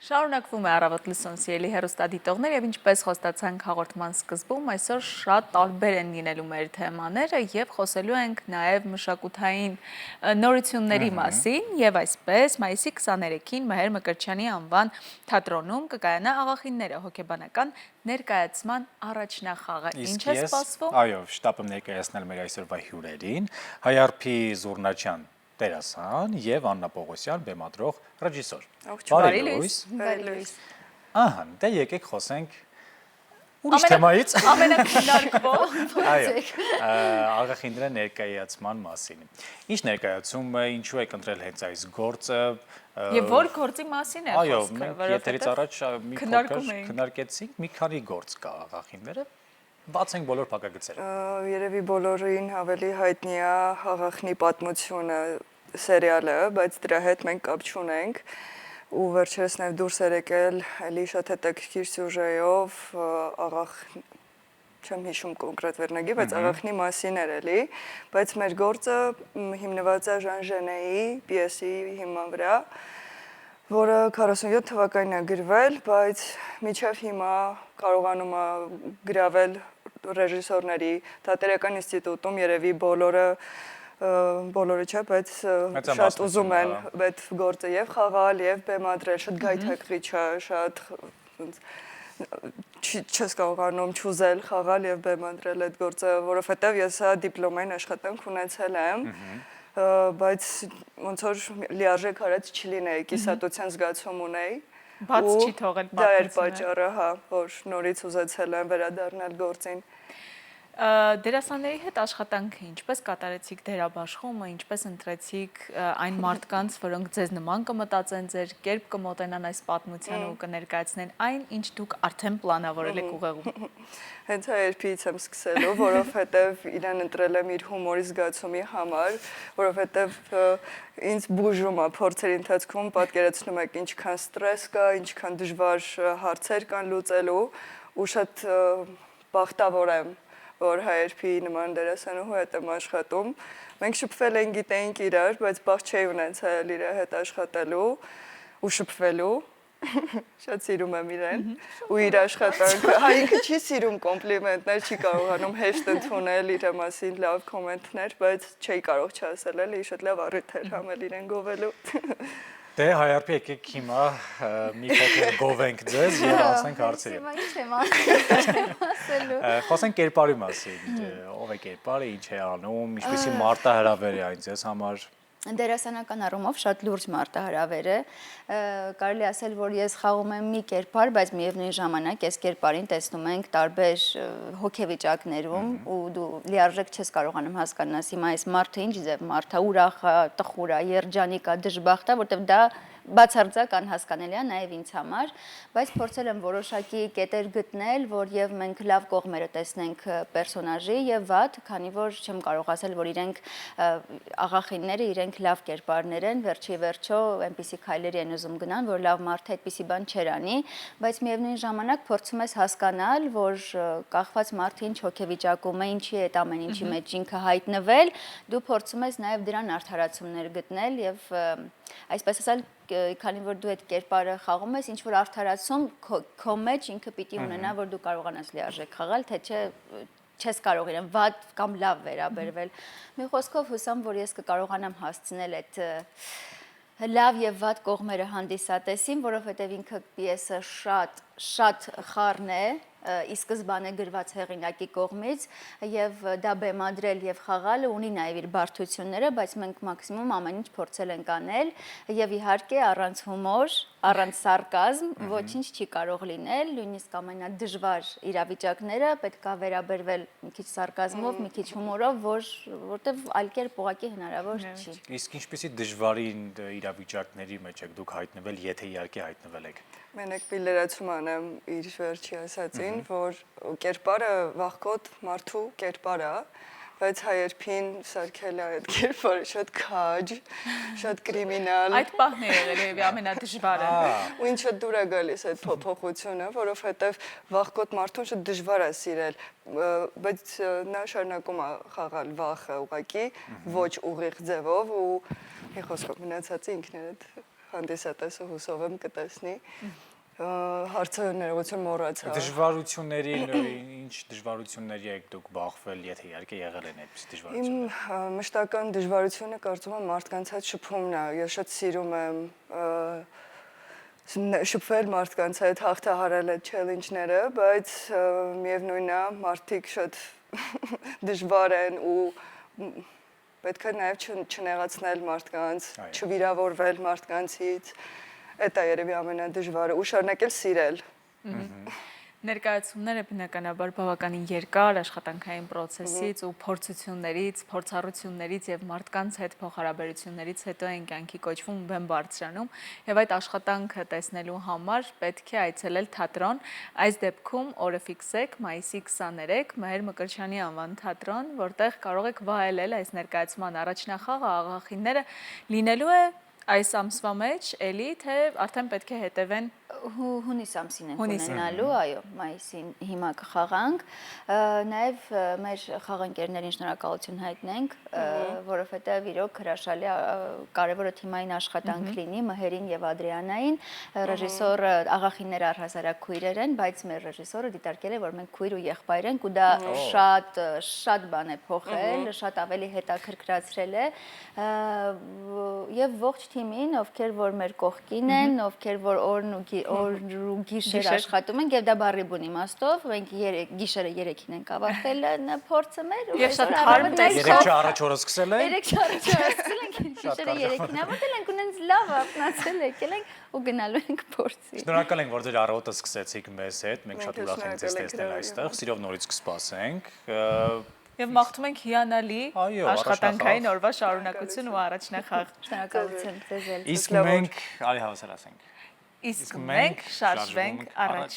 Շարունակվում է առավոտ լսուն սիրելի հեռուստադիտողներ եւ ինչպես խոստացանք հաղորդման սկզբում, այսօր շատ տարբեր են լինելու մեր թեմաները եւ խոսելու ենք նաեւ մշակութային նորությունների մասին եւ այսպես մայիսի 23-ին Մհեր Մկրտչյանի անվան թատրոնում կկայանա Աղախինները հոգեբանական ներկայացման առաջնախաղը։ Ինչ է սպասվում։ Այո, շտապը ներկայացնել մեր այսօրվա հյուրերին, Հայարփի Զուռնաչյան Տերասան եւ Աննա Պողոսյան բեմադրող ռեժիսոր։ Բարի լույս։ Ահա, դե եկեք խոսենք ուրիշ թեմայից։ Ամենակնարկվող։ Այո, Աղախինները ներկայացման մասին։ Ինչ ներկայացում է, ինչու եք ընտրել հենց այս գործը։ Եվ որ գործի մասին է Այո, խոսքը, մենք եթերից առաջ մի փոքր քննարկեցինք, մի քանի գործ կա Աղախինները։ Բացենք բոլոր փակագծերը։ Երևի բոլորին ավելի հայտնի է Աղախնի պատմությունը սերիալը, բայց դրա հետ մենք կապ չունենք ու վերջերս նաև դուրս էր եկել էլի շատ հետաքրքիր սյուժեով չեմ հիշում կոնկրետ վերնագի, բայց Աղախնի մասին էր էլի, բայց մեր գործը հիմնված է Ժան Ժենեի պիեսի հիման վրա, որը 47 թվականին է գրվել, բայց մինչև հիմա կարողանում է գրավել ռեժիսորների թատերական ինստիտուտում երևի բոլորը չէ, բայց շատ ուզում են այդ գործը եւ խաղալ եւ բեմադրել, շատ գայթակղիչ է, շատ չես կարողանում չուզել խաղալ եւ բեմադրել այդ գործը, որովհետեւ ես հա դիպլոմային աշխատանք ունեցել եմ, բայց ոնց որ լիարժեք արած չլինեի, կիսատության զգացում ունեի։ Բաց չի թողել պատմությունը։ Դա էր պատճառը, հա, որ նորից ուզեցել եմ վերադառնալ գործին։ Դերասանների հետ աշխատանքը ինչպես կատարեցիք դերաբաշխումը, ինչպես ընտրեցիք այն մարդկանց, որոնք ձեզ նման կմտածեն, ձեր կերպ կմոտենան այս պատմությանը ու կներկայացնեն այն, ինչ դուք արդեն պլանավորել եք ուղեղում։ Հենց Հայարփիից եմ սկսելու, որովհետև իրեն ընտրել եմ իր հումորի զգացումի համար, որովհետև ինձ բուժում է փորձերի ընթացքում պատկերացնում եք ինչքան ստրես կա, ինչքան դժվար հարցեր կան լուծելու ու շատ բախտավոր եմ որ Հայարփի նման դերասանուհու հետ եմ աշխատում։ Մենք շփվել ենք, գիտեինք իրար, բայց բախտ չէի ունեցել իր հետ աշխատելու ու շփվելու։ Շատ սիրում եմ իրեն ու իր աշխատանքը։ Հա ինքը չի սիրում կոմպլիմենտներ, չի կարողանում հեշտ ընդունել իր մասին լավ կոմենտներ, բայց չէի կարող չասել, էլի շատ լավ առիթ էր համել իրեն գովելու։ Դե Հայարփի եկեք հիմա մի փոքր գովենք ձեզ եւ անցնենք հարցերին։ Ինչ եմ ասելու։ Խոսենք կերպարի մասին։ Ով է կերպարը, ինչ է անում, ինչպեսի մարտահրավեր է այն ձեզ համար։ Դերասանական առումով շատ լուրջ մարտահրավեր է, կարելի ասել, որ ես խաղում եմ մի կերպար, բայց միևնույն ժամանակ այս կերպարին տեսնում ենք տարբեր հոգեվիճակներում ու դու լիարժեք չես կարողանում հասկանալ հիմա այս մարդը ինչ ձև մարդ է, ուրախ է, տխուր է, երջանիկ է, դժբախտ է, որտեղ դա բացարձակ անհասկանալի է նաև ինձ համար, բայց փորձել եմ որոշակի կետեր գտնել, որ եւ մենք լավ կողմերը տեսնենք պերսոնաժի եւ վատ, քանի որ չեմ կարող ասել, որ իրենք աղախինները իրենք լավ կերպարներ են, վերջի վերջո այնպիսի քայլերի են ուզում գնան, որ լավ մարդը այդպիսի բան չեր անի, բայց միևնույն ժամանակ փորձում ես հասկանալ, որ կախված մարդը ինչ հոգեվիճակում է, ինչի է այդ ամեն ինչի մեջ ինքը հայտնվել, դու փորձում ես նաև դրան արդարացումներ գտնել եւ այսպես ասել, քանի որ դու այդ կերպարը խաղում ես, ինչ որ արդարացում քո մեջ ինքը պիտի ունենա, որ դու կարողանաս լիարժեք խաղալ, թե չէ չես կարող իրեն վատ կամ լավ վերաբերվել։ Մի խոսքով հուսամ, որ ես կկարողանամ հասցնել այդ լավ եւ վատ կողմերը հանդիսատեսին, որովհետեւ ինքը պիեսը շատ խառն է, ի սկզբանե գրված հեղինակի կողմից եւ դա բեմադրել եւ խաղալը ունի նաեւ իր բարդությունները, բայց մենք մաքսիմում ամեն ինչ փորձել ենք անել եւ իհարկե առանց հումոր, առանց սարկազմ ոչինչ չի կարող լինել, նույնիսկ ամենադժվար իրավիճակները պետք է վերաբերվել մի քիչ սարկազմով, մի քիչ հումորով, որտեվ այլ կերպ ուղղակի հնարավոր չի։ Իսկ ինչպեսի դժվարին իրավիճակների մեջ եք դուք հայտնվել, եթե իհարկե հայտնվել եք։ Մենակ մի լրացում անեմ իր վերջի ասածին, որ կերպարը վախկոտ մարդու կերպար է, բայց Հայարփին սարքել է այդ կերպարը շատ քաջ, շատ կրիմինալ։ Այդ պահն է եղել եւ ամենադժվարը։ Ու ինչը դուր է գալիս այդ փոփոխությունը, որովհետեւ վախկոտ մարդուն շատ դժվար է սիրել, բայց նա շարունակում է խաղալ վախը ուղղակի ոչ ուղիղ ձևով ու մի խոսքով մնացածը ինքն է հանդիսատեսը հուսով եմ կտեսնի։ Հարցը ներողություն մոռացա։ Դժվարությունների ինչ դժվարությունների եք դուք բախվել, եթե իհարկե եղել են այդպես դժվարություններ։ Իմ մշտական դժվարությունը կարծում եմ մարդկանց հետ շփումն է։ Ես շատ սիրում եմ շփվել մարդկանց հետ, հաղթահարել այդ չելենջները, բայց միևնույնն է, մարդիկ շատ դժվար են ու պետք է նաև չնեղացնել մարդկանց, չվիրավորվել մարդկանցից։ Այդ է երևի ամենադժվարը ու շարունակել սիրել։ Ներկայացումները բնականաբար բավականին երկար աշխատանքային process-ից ու փորձություններից, փորձառություններից եւ մարդկանց հետ փոխհարաբերություններից հետո են կյանքի կոչվում բեմ բարձրանում եւ այդ աշխատանքը տեսնելու համար պետք է այցելել թատրոն։ Այս դեպքում օրը ֆիքսեք մայիսի 23 Մհեր Մկրտչյանի անվան թատրոն, որտեղ կարող եք վայելել այս ներկայացման առաջնախաղը աղախինները լինելու է այս ամսվա մեջ, էլի թե արդեն պետք է հետևեն Հունիս ամսին ենք ունենալու, այո, մայիսին հիմա կխաղանք, նաև մեր խաղընկերներին շնորհակալություն հայտնենք, որովհետև իրոք հրաշալի կարևորը թիմային աշխատանք լինի Մհերին եւ Ադրիանային, ռեժիսորը աղախինները առհասարակ քույրեր են, բայց մեր ռեժիսորը դիտարկել է, որ մենք քույր ու եղբայր ենք ու դա շատ բան է փոխել, շատ ավելի հետաքրքրացրել է եւ ողջ թիմին, ովքեր որ մեր կողքին են, ովքեր որ օրն ու գիշեր աշխատում ենք եւ դա բառի բուն իմաստով մենք գիշերը 3-ին ենք ավարտել փորձը մեր ու եւ շատ հարմ 3 առաջ օրը սկսել եք 3 առաջ օրը սկսել ենք գիշերը 3-ին ավարտել ենք ունենց լավ ապնացել եկել ենք ու գնալու ենք փորձի Շնորհակալ ենք որ ձեր առավոտը սկսեցիք մեզ հետ մենք շատ ուրախ ենք ձեզ տեսնել այստեղ սիրով նորից կսպասենք Եվ մաղթում ենք հիանալի աշխատանքային օրվա շարունակություն ու առաջնախաղ։ Շնորհակալություն ձեզ էլ։ Իսկ մենք արի հավասար ասենք Իսկ մենք շարժվենք առաջ։